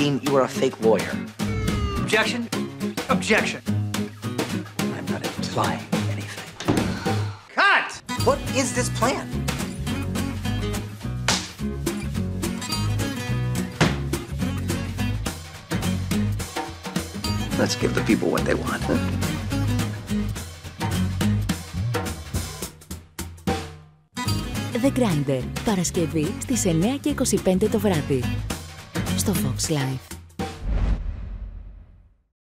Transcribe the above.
Dean, you are a fake lawyer. Objection? Objection. I'm not implying anything. Cut! What is this plan? Let's give the people what they want. The Grinder, Παρασκευή στις 9:25 το βράδυ. Στο Fox Life.